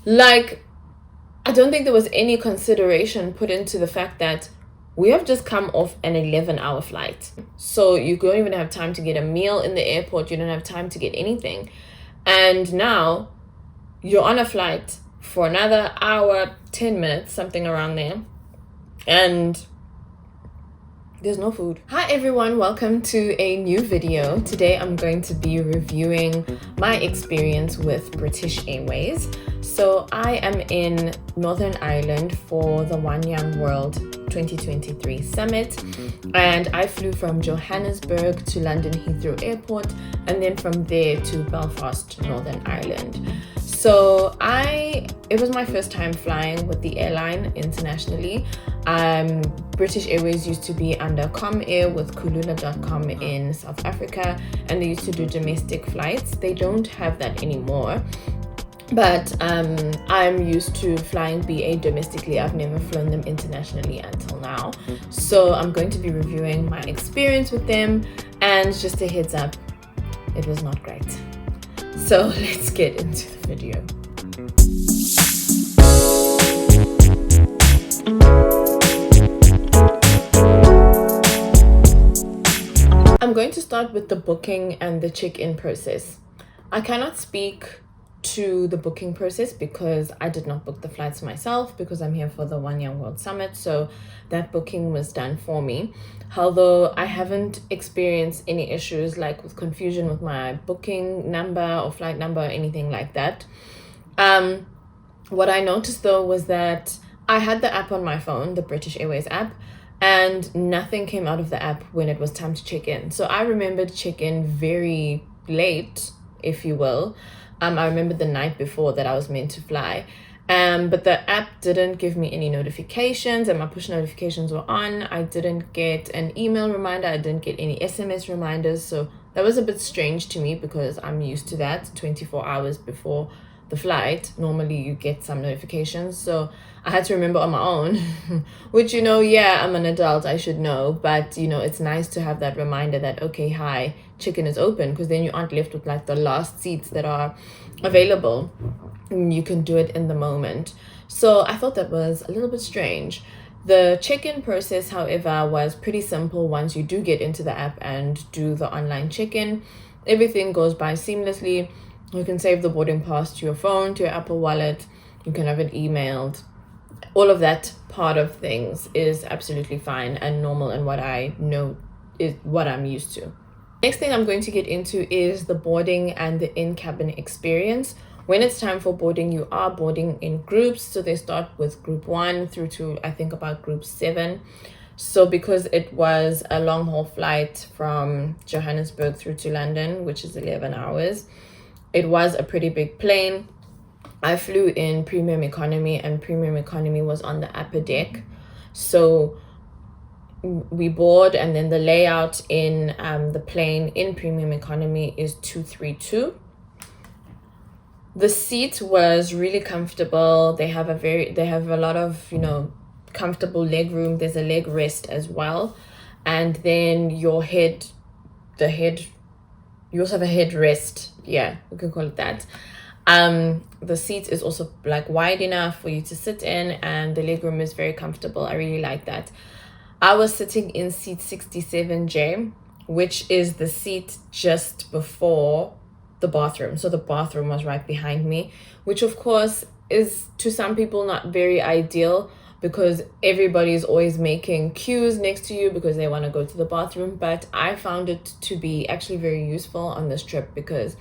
Like, I don't think there was any consideration put into the fact that we have just come off an 11-hour flight. So you don't even have time to get a meal in the airport. You don't have time to get anything. And now you're on a flight for another hour, 10 minutes, something around there. And there's no food. Hi everyone, welcome to a new video. Today I'm going to be reviewing my experience with British Airways. So I am in Northern Ireland for the One Young World 2023 Summit, and I flew from Johannesburg to London Heathrow Airport and then from there to Belfast, Northern Ireland. So it was my first time flying with the airline internationally. British Airways used to be under Comair with Kulula.com in South Africa, and they used to do domestic flights. They don't have that anymore. But I'm used to flying BA domestically. I've never flown them internationally until now. So I'm going to be reviewing my experience with them, and just a heads up, it was not great. So let's get into the video. I'm going to start with the booking and the check-in process. I cannot speak to the booking process because I did not book the flights myself because I'm here for the One Young World Summit, so that booking was done for me. Although I haven't experienced any issues like with confusion with my booking number or flight number or anything like that. What I noticed though was that I had the app on my phone, the British Airways app, and nothing came out of the app when it was time to check in. So I remembered check-in very late, if you will. I remember the night before that I was meant to fly. But the app didn't give me any notifications, and my push notifications were on. I didn't get an email reminder. I didn't get any SMS reminders. So that was a bit strange to me because I'm used to that 24 hours before the flight. Normally you get some notifications. So I had to remember on my own, which, I'm an adult, I should know. But, it's nice to have that reminder that, okay, hi, check-in is open, because then you aren't left with like the last seats that are available. And you can do it in the moment. So I thought that was a little bit strange. The check-in process, however, was pretty simple once you do get into the app and do the online check-in. Everything goes by seamlessly. You can save the boarding pass to your phone, to your Apple Wallet. You can have it emailed. All of that part of things is absolutely fine and normal, and what I know is what I'm used to. Next thing I'm going to get into is the boarding and the in-cabin experience. When it's time for boarding, you are boarding in groups. So they start with group 1 through to, I think, about group 7. So because it was a long haul flight from Johannesburg through to London, which is 11 hours, it was a pretty big plane. I flew in premium economy, and premium economy was on the upper deck. So we board, and then the layout in the plane in premium economy is 232. The seat was really comfortable. They have a lot of, comfortable leg room. There's a leg rest as well. And then you also have a headrest. Yeah, we can call it that. The seat is also like wide enough for you to sit in, and the legroom is very comfortable. I really like that. I was sitting in seat 67J, which is the seat just before the bathroom. So the bathroom was right behind me, which of course is to some people not very ideal because everybody is always making queues next to you because they want to go to the bathroom. But I found it to be actually very useful on this trip because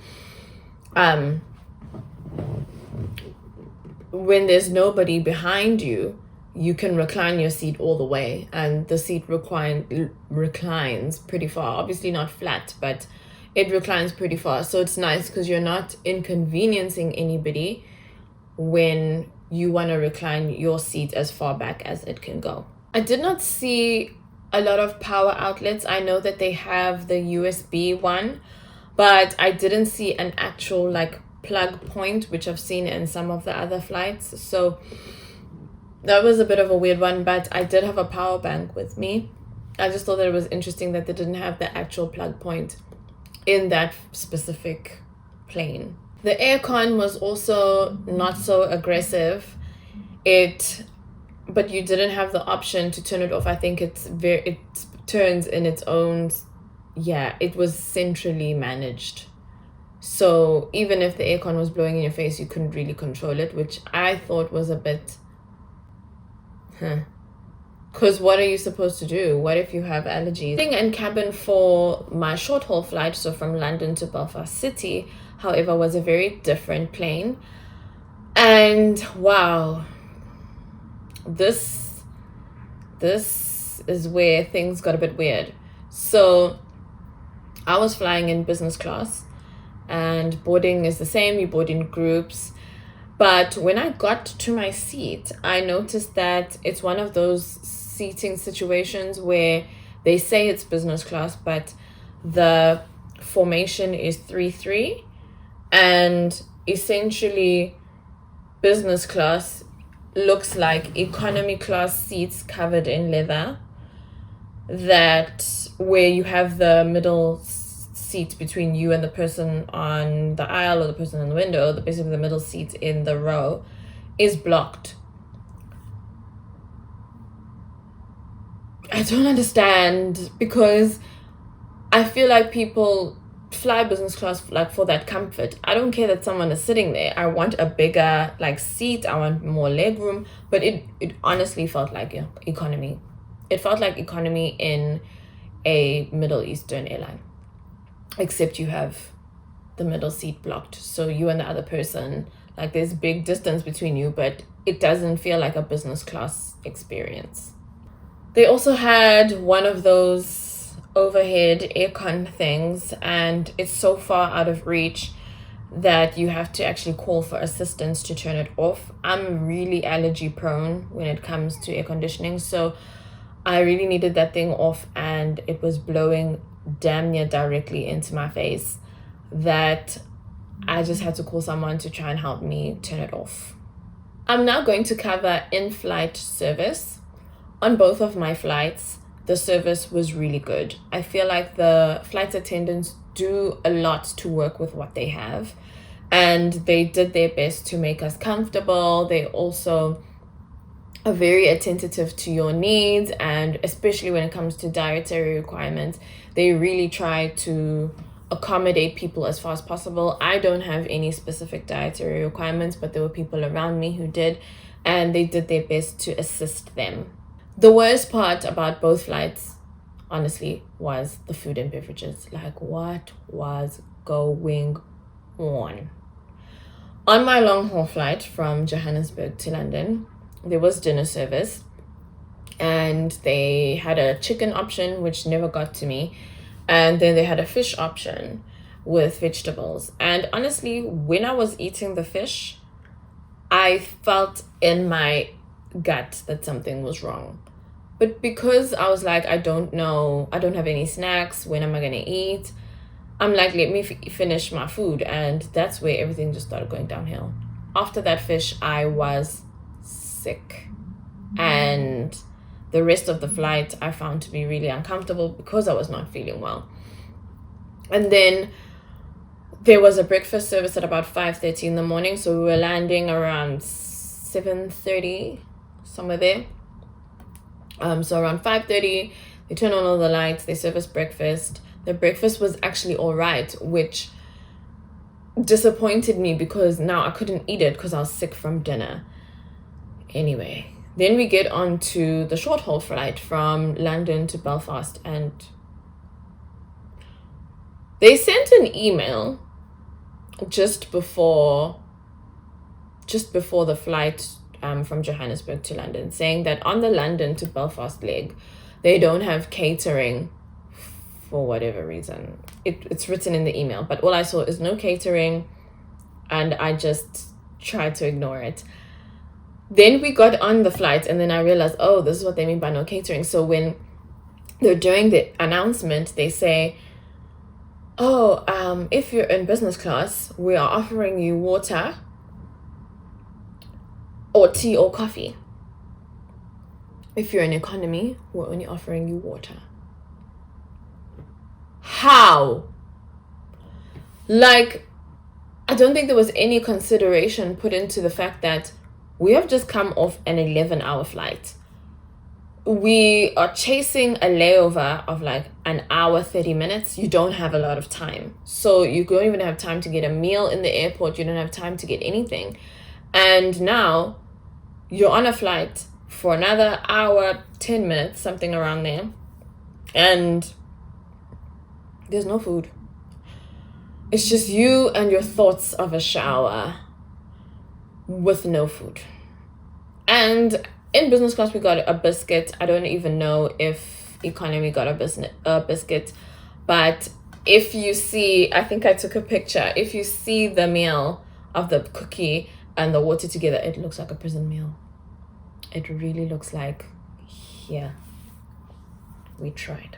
when there's nobody behind you, you can recline your seat all the way, and the seat reclines pretty far. Obviously not flat, but it reclines pretty far. So it's nice because you're not inconveniencing anybody when you want to recline your seat as far back as it can go. I did not see a lot of power outlets. I know that they have the USB one, but I didn't see an actual like plug point, which I've seen in some of the other flights. So that was a bit of a weird one, but I did have a power bank with me. I just thought that it was interesting that they didn't have the actual plug point in that specific plane. The aircon was also not so aggressive. But you didn't have the option to turn it off. I think it turns in its own. Yeah, it was centrally managed. So even if the aircon was blowing in your face, you couldn't really control it, which I thought was a bit, because what are you supposed to do? What if you have allergies? And cabin for my short haul flight, so from London to Belfast City, however, was a very different plane. And wow, this is where things got a bit weird. So I was flying in business class, and boarding is the same. You board in groups. But when I got to my seat, I noticed that it's one of those seating situations where they say it's business class, but the formation is 3-3, and essentially business class looks like economy class seats covered in leather, that where you have the middle seat between you and the person on the aisle or the person in the window, basically the middle seat in the row, is blocked. I don't understand, because I feel like people fly business class like for that comfort. I don't care that someone is sitting there. I want a bigger like seat. I want more leg room. But it honestly felt like economy. It felt like economy in a Middle Eastern airline, except you have the middle seat blocked. So you and the other person, like there's big distance between you, but it doesn't feel like a business class experience. They also had one of those overhead aircon things, and it's so far out of reach that you have to actually call for assistance to turn it off. I'm really allergy prone when it comes to air conditioning, so I really needed that thing off, and it was blowing damn near directly into my face that I just had to call someone to try and help me turn it off. I'm now going to cover in-flight service. On both of my flights, the service was really good. I feel like the flight attendants do a lot to work with what they have, and they did their best to make us comfortable. They also are very attentive to your needs, and especially when it comes to dietary requirements, they really try to accommodate people as far as possible. I don't have any specific dietary requirements, but there were people around me who did, and they did their best to assist them. The worst part about both flights, honestly, was the food and beverages. Like, what was going on? On my long haul flight from Johannesburg to London, there was dinner service, and they had a chicken option, which never got to me. And then they had a fish option with vegetables. And honestly, when I was eating the fish, I felt in my gut that something was wrong. But because I was like, I don't know, I don't have any snacks, when am I going to eat? I'm like, let me finish my food. And that's where everything just started going downhill. After that fish, I was sick. And the rest of the flight I found to be really uncomfortable because I was not feeling well. And then there was a breakfast service at about 5:30 in the morning. So we were landing around 7:30, somewhere there. So around 5:30, they turn on all the lights, they serve us breakfast. The breakfast was actually all right, which disappointed me because now I couldn't eat it because I was sick from dinner. Anyway, then we get on to the short haul flight from London to Belfast, and they sent an email just before the flight from Johannesburg to London, saying that on the London to Belfast leg, they don't have catering for whatever reason. It's written in the email, but all I saw is no catering, and I just tried to ignore it. Then we got on the flight, and then I realized, oh, this is what they mean by no catering. So when they're doing the announcement, they say, oh, if you're in business class, we are offering you water or tea or coffee. If you're in economy, we're only offering you water. How? Like, I don't think there was any consideration put into the fact that we have just come off an 11-hour flight. We are chasing a layover of like an hour, 30 minutes. You don't have a lot of time. So you don't even have time to get a meal in the airport. You don't have time to get anything. And now you're on a flight for another hour, 10 minutes, something around there. And there's no food. It's just you and your thoughts of a shower with no food. And in business class, we got a biscuit. I don't even know if economy got a biscuit. But if you see, I think I took a picture. If you see the meal of the cookie and the water together, it looks like a prison meal. It really looks like, yeah, we tried.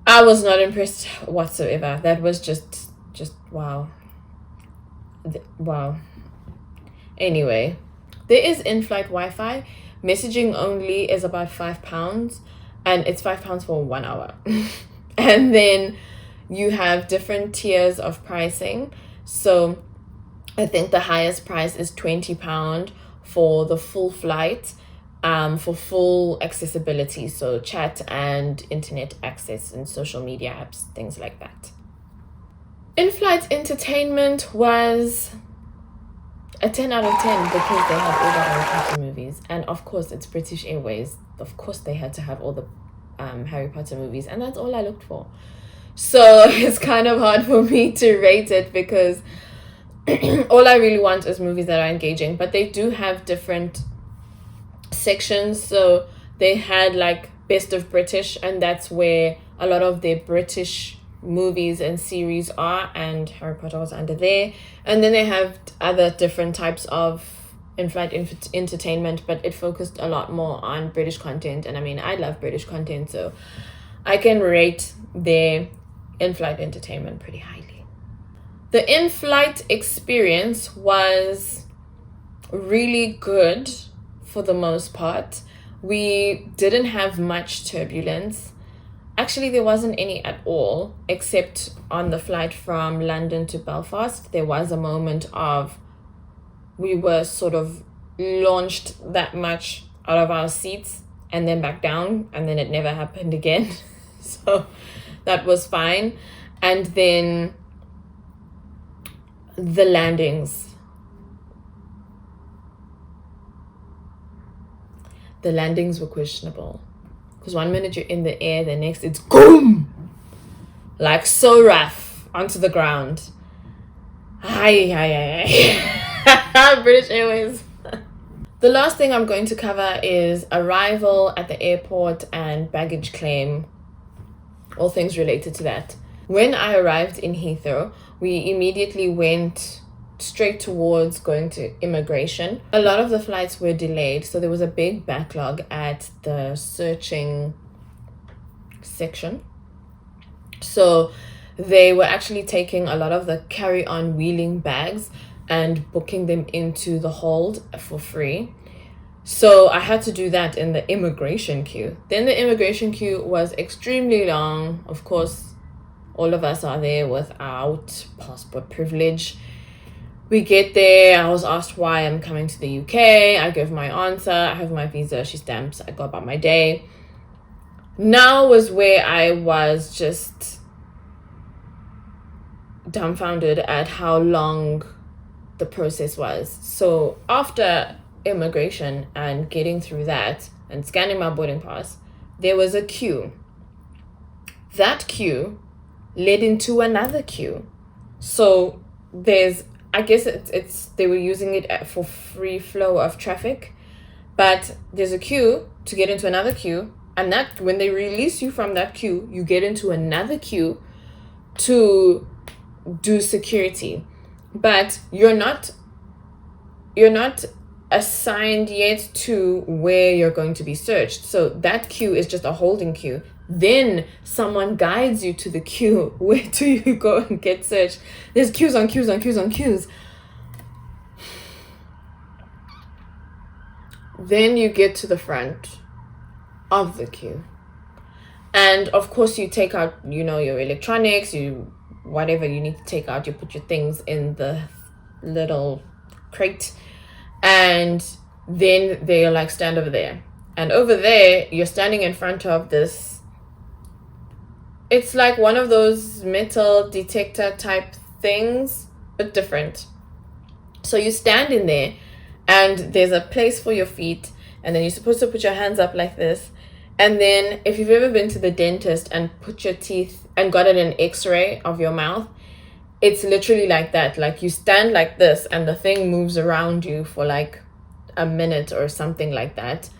I was not impressed whatsoever. That was just wow. Wow. Anyway, there is in-flight Wi-Fi. Messaging only is about £5, and it's £5 for 1 hour. And then you have different tiers of pricing. So I think the highest price is £20 for the full flight, for full accessibility, so chat and internet access and social media apps, things like that. In-flight entertainment was a 10 out of 10 because they had all the Harry Potter movies, and of course it's British Airways. Of course they had to have all the Harry Potter movies, and that's all I looked for. So it's kind of hard for me to rate it because all I really want is movies that are engaging. But they do have different sections. So they had like Best of British, and that's where a lot of their British movies and series are, and Harry Potter was under there. And then they have other different types of in-flight entertainment, but it focused a lot more on British content. And I mean, I love British content, so I can rate their in-flight entertainment pretty highly. The in-flight experience was really good for the most part. We didn't have much turbulence. Actually, there wasn't any at all, except on the flight from London to Belfast. There was a moment of we were sort of launched that much out of our seats and then back down, and then it never happened again. So that was fine. And then the landings. The landings were questionable. Because 1 minute you're in the air, the next it's boom! Like so rough onto the ground. British Airways. The last thing I'm going to cover is arrival at the airport and baggage claim. All things related to that. When I arrived in Heathrow, we immediately went straight towards going to immigration. A lot of the flights were delayed, so there was a big backlog at the searching section. So they were actually taking a lot of the carry-on wheeling bags and booking them into the hold for free. So I had to do that in the immigration queue. Then the immigration queue was extremely long. Of course, all of us are there without passport privilege. We get there, I was asked why I'm coming to the UK. I give my answer, I have my visa, she stamps, I go about my day. Now was where I was just dumbfounded at how long the process was. So after immigration and getting through that and scanning my boarding pass, there was a queue. That queue led into another queue. So I guess it's they were using it for free flow of traffic, but there's a queue to get into another queue, and that when they release you from that queue, you get into another queue to do security, but you're not assigned yet to where you're going to be searched. So that queue is just a holding queue. Then someone guides you to the queue where do you go and get searched. There's queues on queues on queues on queues. Then you get to the front of the queue, and of course you take out your electronics, you whatever you need to take out. You put your things in the little crate, and then they're like, stand over there. And over there, you're standing in front of this. It's like one of those metal detector type things, but different. So you stand in there, and there's a place for your feet, and then you're supposed to put your hands up like this. And then if you've ever been to the dentist and put your teeth and gotten an x-ray of your mouth, it's literally like that. Like you stand like this and the thing moves around you for like a minute or something like that.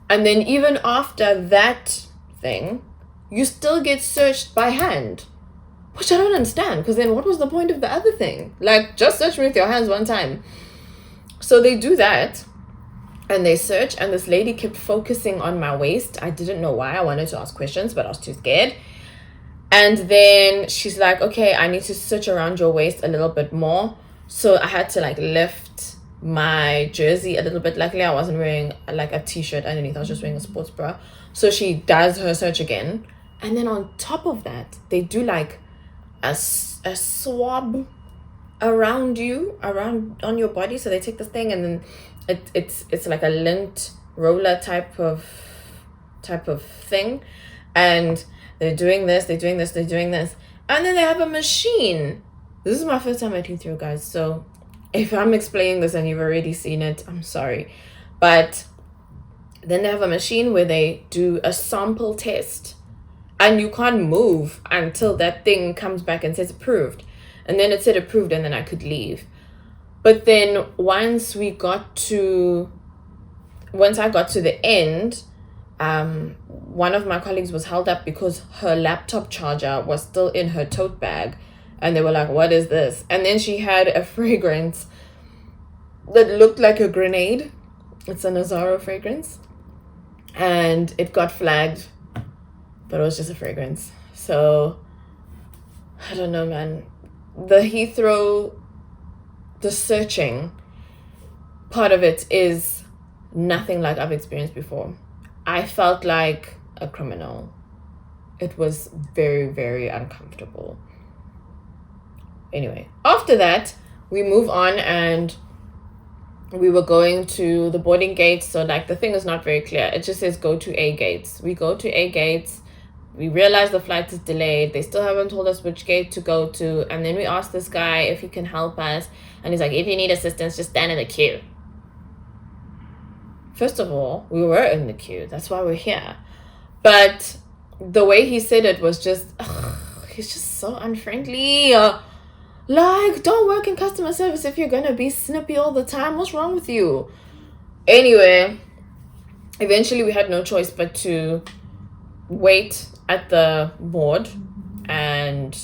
And then even after that thing, you still get searched by hand, which I don't understand, because then what was the point of the other thing? Like, just search me with your hands one time. So they do that, and they search, and this lady kept focusing on my waist. I didn't know why. I wanted to ask questions, but I was too scared. And then she's like, okay, I need to search around your waist a little bit more. So I had to like lift my jersey a little bit. Luckily, I wasn't wearing like a t-shirt underneath. I was just wearing a sports bra. So she does her search again. And then on top of that, they do like a swab around you, around on your body. So they take this thing, and then it's like a lint roller type of thing, and they're doing this, and then they have a machine. This is my first time at Heathrow, guys, so if I'm explaining this and you've already seen it, I'm sorry. But then they have a machine where they do a sample test, and you can't move until that thing comes back and says approved. And then it said approved, and then I could leave. But then once I got to the end, one of my colleagues was held up because her laptop charger was still in her tote bag. And they were like, what is this? And then she had a fragrance that looked like a grenade. It's a Nazaro fragrance. And it got flagged, but it was just a fragrance. So, I don't know, man. The Heathrow, the searching part of it is nothing like I've experienced before. I felt like a criminal. It was very, very uncomfortable. Anyway, after that, we move on, and we were going to the boarding gates. So like the thing is not very clear. It just says go to A gates. We go to A gates. We realize the flight is delayed. They still haven't told us which gate to go to. And then we asked this guy if he can help us. And he's like, if you need assistance, just stand in the queue. First of all, we were in the queue. That's why we're here. But the way he said it was just, he's just so unfriendly. Like, don't work in customer service if you're going to be snippy all the time. What's wrong with you? Anyway, eventually we had no choice but to wait at the board and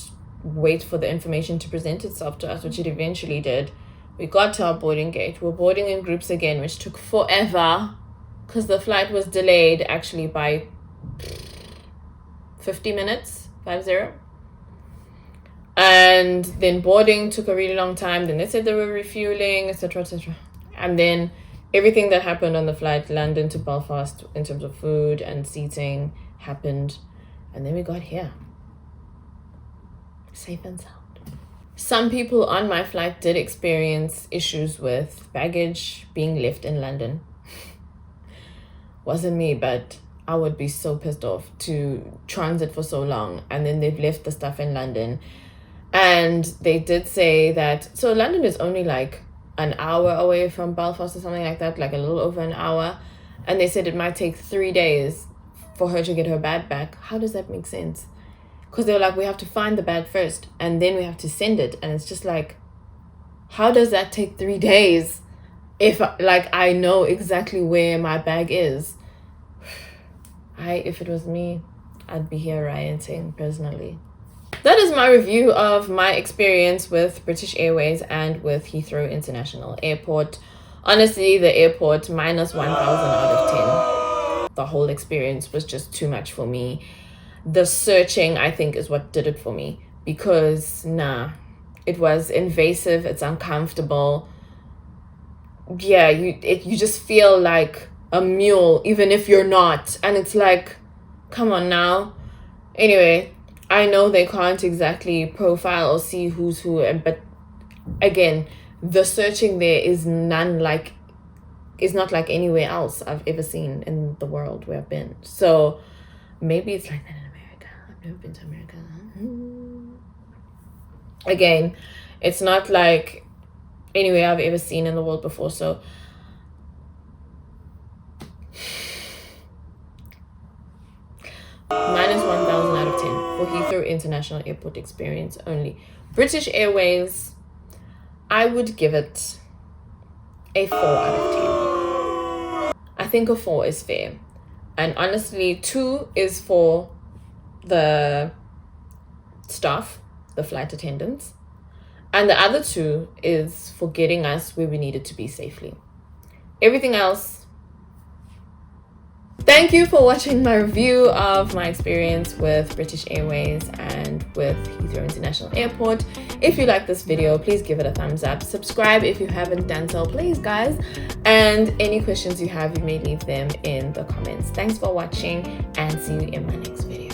wait for the information to present itself to us, which it eventually did. We got to our boarding gate. We're boarding in groups again, which took forever because the flight was delayed actually by 50 minutes, 50. And then boarding took a really long time. Then they said they were refueling, etc., etc. And then everything that happened on the flight London to Belfast in terms of food and seating happened. And then we got here. Safe and sound. Some people on my flight did experience issues with baggage being left in London. Wasn't me, but I would be so pissed off to transit for so long and then they've left the stuff in London. And they did say that, so London is only like an hour away from Belfast or something like that, like a little over an hour. And they said it might take 3 days for her to get her bag back. How does that make sense? Because they were like, we have to find the bag first and then we have to send it. And it's just like, how does that take 3 days if like I know exactly where my bag is? If it was me, I'd be here rioting personally. That is my review of my experience with British Airways and with Heathrow International Airport. Honestly, the airport, minus 1,000 out of 10. The whole experience was just too much for me. The searching, I think, is what did it for me. Because, it was invasive. It's uncomfortable. Yeah, you just feel like a mule, even if you're not. And it's like, come on now. Anyway, I know they can't exactly profile or see who's who, but again, the searching there is not like anywhere else I've ever seen in the world where I've been. So maybe it's like that in America. I've never been to America. Again, it's not like anywhere I've ever seen in the world before. So minus 1,000 out of 10 for Heathrow International Airport experience only. British Airways, I would give it a 4 out of 10. I think a 4 is fair. And honestly, 2 is for the staff, the flight attendants. And the other 2 is for getting us where we needed to be safely. Everything else, thank you for watching my review of my experience with British Airways and with Heathrow International Airport. If you like this video, please give it a thumbs up. Subscribe if you haven't done so, please guys. And any questions you have, you may leave them in the comments. Thanks for watching and see you in my next video.